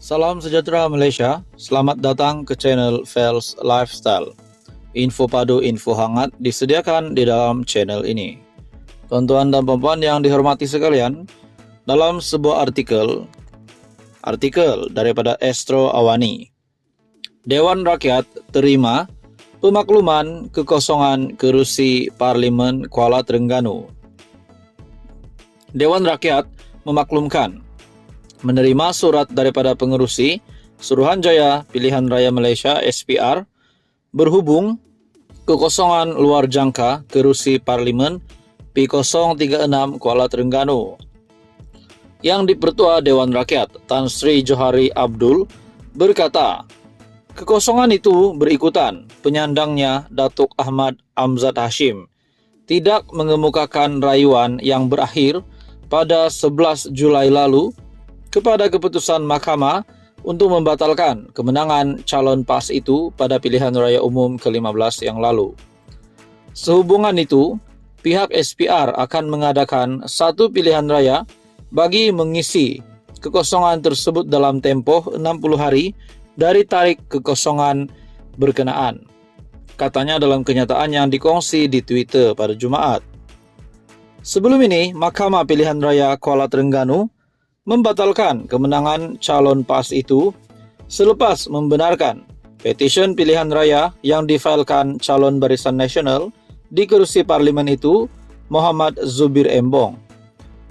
Salam sejahtera Malaysia, selamat datang ke channel Fels Lifestyle. Info padu, info hangat disediakan di dalam channel ini. Tuan-tuan dan puan-puan yang dihormati sekalian, dalam sebuah artikel daripada Astro Awani, Dewan Rakyat terima pemakluman kekosongan kerusi Parlimen Kuala Terengganu. Dewan Rakyat memaklumkan menerima surat daripada pengerusi Suruhanjaya Pilihan Raya Malaysia SPR berhubung kekosongan luar jangka kerusi Parlimen P036 Kuala Terengganu. Yang Dipertua Dewan Rakyat Tan Sri Johari Abdul berkata, kekosongan itu berikutan penyandangnya Datuk Ahmad Amzad Hashim tidak mengemukakan rayuan yang berakhir pada 11 Julai lalu kepada keputusan Mahkamah untuk membatalkan kemenangan calon PAS itu pada pilihan raya umum ke-15 yang lalu. Sehubungan itu, pihak SPR akan mengadakan satu pilihan raya bagi mengisi kekosongan tersebut dalam tempoh 60 hari dari tarik kekosongan berkenaan. Katanya dalam kenyataan yang dikongsi di Twitter pada Jumaat. Sebelum ini, Mahkamah Pilihan Raya Kuala Terengganu membatalkan kemenangan calon PAS itu selepas membenarkan petisyen pilihan raya yang difailkan calon Barisan Nasional di kerusi parlimen itu, Muhammad Zubir Embong.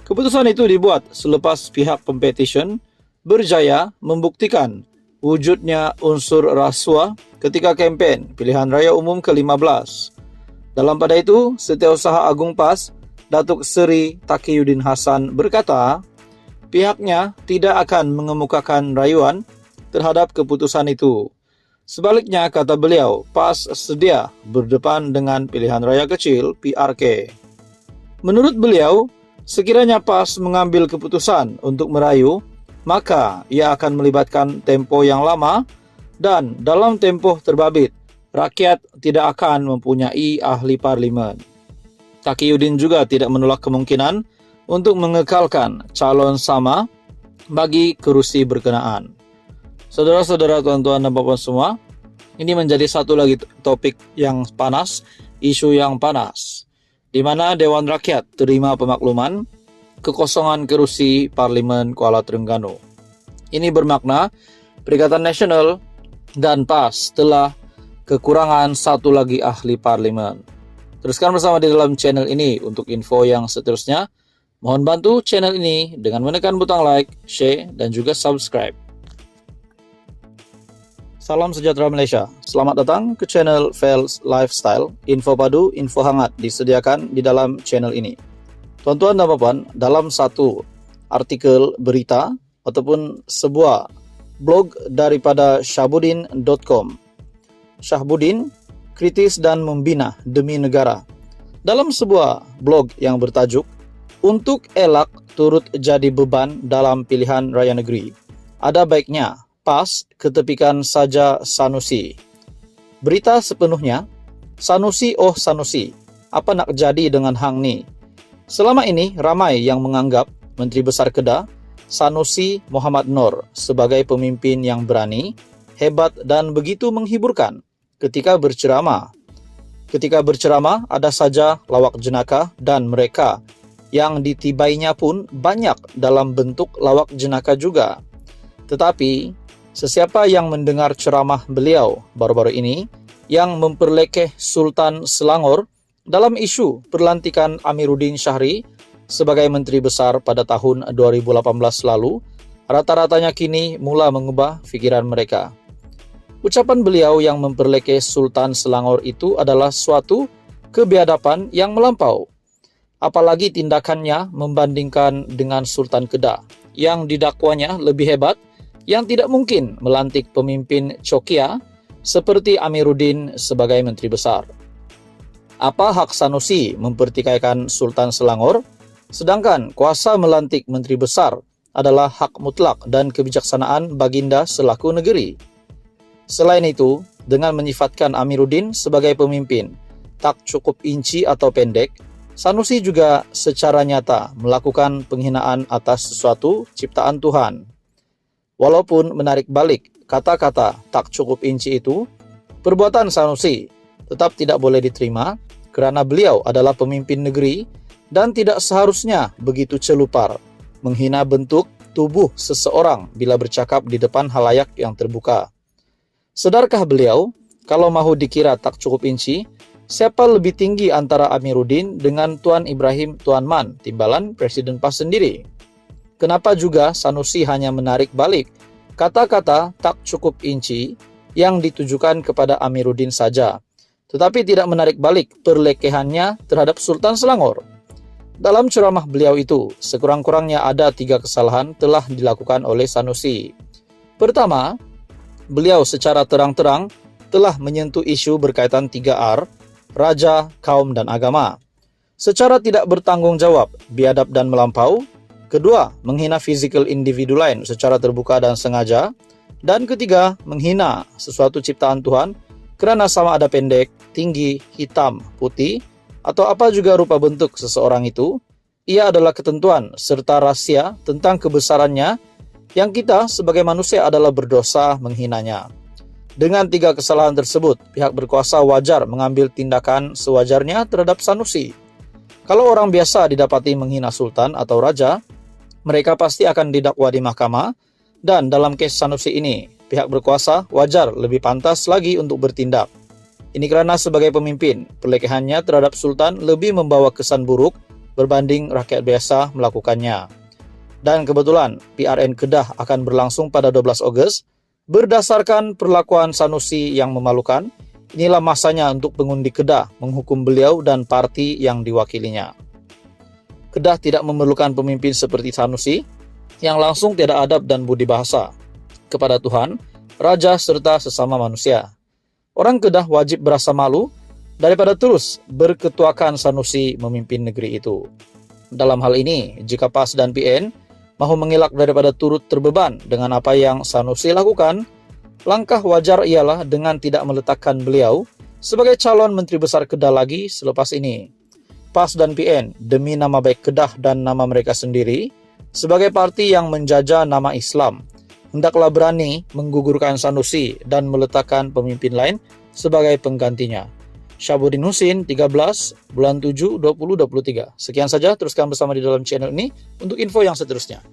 Keputusan itu dibuat selepas pihak pempetisyen berjaya membuktikan wujudnya unsur rasuah ketika kempen pilihan raya umum ke-15. Dalam pada itu, Setiausaha Agung PAS, Datuk Seri Taqiyuddin Hassan berkata, pihaknya tidak akan mengemukakan rayuan terhadap keputusan itu. Sebaliknya, kata beliau, PAS sedia berdepan dengan pilihan raya kecil PRK. Menurut beliau, sekiranya PAS mengambil keputusan untuk merayu, maka ia akan melibatkan tempo yang lama dan dalam tempoh terbabit, rakyat tidak akan mempunyai ahli parlimen. Taqiyuddin juga tidak menolak kemungkinan untuk mengekalkan calon sama bagi kerusi berkenaan. Saudara-saudara, tuan-tuan dan puan-puan semua, ini menjadi satu lagi topik yang panas, isu yang panas, di mana Dewan Rakyat terima pemakluman kekosongan kerusi Parlimen Kuala Terengganu. Ini bermakna Perikatan Nasional dan PAS telah kekurangan satu lagi ahli parlimen. Teruskan bersama di dalam channel ini untuk info yang seterusnya. Mohon bantu channel ini dengan menekan butang like, share, dan juga subscribe. Salam sejahtera Malaysia. Selamat datang ke channel Fels Lifestyle. Info padu, info hangat disediakan di dalam channel ini. Tuan-tuan dan puan-puan, dalam satu artikel berita ataupun sebuah blog daripada Syahbudin.com. Syahbudin kritis dan membina demi negara. Dalam sebuah blog yang bertajuk untuk elak turut jadi beban dalam pilihan raya negeri, ada baiknya PAS ketepikan saja Sanusi. Berita sepenuhnya, Sanusi oh Sanusi, apa nak jadi dengan hang ni? Selama ini ramai yang menganggap Menteri Besar Kedah Sanusi Muhammad Noor sebagai pemimpin yang berani, hebat dan begitu menghiburkan ketika berceramah. Ketika berceramah ada saja lawak jenaka dan mereka yang ditibainya pun banyak dalam bentuk lawak jenaka juga. Tetapi, sesiapa yang mendengar ceramah beliau baru-baru ini yang memperlekeh Sultan Selangor dalam isu perlantikan Amiruddin Syahri sebagai Menteri Besar pada tahun 2018 lalu, rata-ratanya kini mula mengubah fikiran mereka. Ucapan beliau yang memperlekeh Sultan Selangor itu adalah suatu kebiadaban yang melampau. Apalagi tindakannya membandingkan dengan Sultan Kedah yang didakwanya lebih hebat, yang tidak mungkin melantik pemimpin cokia seperti Amiruddin sebagai Menteri Besar. Apa hak Sanusi mempertikaikan Sultan Selangor, sedangkan kuasa melantik Menteri Besar adalah hak mutlak dan kebijaksanaan Baginda selaku negeri. Selain itu, dengan menyifatkan Amiruddin sebagai pemimpin tak cukup inci atau pendek, Sanusi juga secara nyata melakukan penghinaan atas sesuatu ciptaan Tuhan. Walaupun menarik balik kata-kata tak cukup inci itu, perbuatan Sanusi tetap tidak boleh diterima karena beliau adalah pemimpin negeri dan tidak seharusnya begitu celupar menghina bentuk tubuh seseorang bila bercakap di depan halayak yang terbuka. Sadarkah beliau kalau mahu dikira tak cukup inci, siapa lebih tinggi antara Amiruddin dengan Tuan Ibrahim Tuan Man, timbalan Presiden PAS sendiri? Kenapa juga Sanusi hanya menarik balik kata-kata tak cukup inci yang ditujukan kepada Amiruddin saja, tetapi tidak menarik balik perlekehannya terhadap Sultan Selangor? Dalam ceramah beliau itu, sekurang-kurangnya ada 3 kesalahan telah dilakukan oleh Sanusi. Pertama, beliau secara terang-terang telah menyentuh isu berkaitan 3R, raja, kaum, dan agama. Secara tidak bertanggung jawab, biadab dan melampau. Kedua, menghina fisikal individu lain secara terbuka dan sengaja. Dan ketiga, menghina sesuatu ciptaan Tuhan karena sama ada pendek, tinggi, hitam, putih, atau apa juga rupa bentuk seseorang itu, ia adalah ketentuan serta rahasia tentang kebesarannya yang kita sebagai manusia adalah berdosa menghinanya. Dengan 3 kesalahan tersebut, pihak berkuasa wajar mengambil tindakan sewajarnya terhadap Sanusi. Kalau orang biasa didapati menghina sultan atau raja, mereka pasti akan didakwa di mahkamah, dan dalam kes Sanusi ini, pihak berkuasa wajar lebih pantas lagi untuk bertindak. Ini karena sebagai pemimpin, perlekehannya terhadap sultan lebih membawa kesan buruk berbanding rakyat biasa melakukannya. Dan kebetulan, PRN Kedah akan berlangsung pada 12 Ogos. Berdasarkan perlakuan Sanusi yang memalukan, inilah masanya untuk pengundi Kedah menghukum beliau dan parti yang diwakilinya. Kedah tidak memerlukan pemimpin seperti Sanusi yang langsung tidak adab dan budi bahasa kepada Tuhan, raja, serta sesama manusia. Orang Kedah wajib berasa malu daripada terus berketuakan Sanusi memimpin negeri itu. Dalam hal ini, jika PAS dan PN mahu mengelak daripada turut terbeban dengan apa yang Sanusi lakukan, langkah wajar ialah dengan tidak meletakkan beliau sebagai calon Menteri Besar Kedah lagi selepas ini. PAS dan PN demi nama baik Kedah dan nama mereka sendiri, sebagai parti yang menjajah nama Islam, hendaklah berani menggugurkan Sanusi dan meletakkan pemimpin lain sebagai penggantinya. Syabuddin Husin, 13 bulan 7 2023. Sekian saja, teruskan bersama di dalam channel ini untuk info yang seterusnya.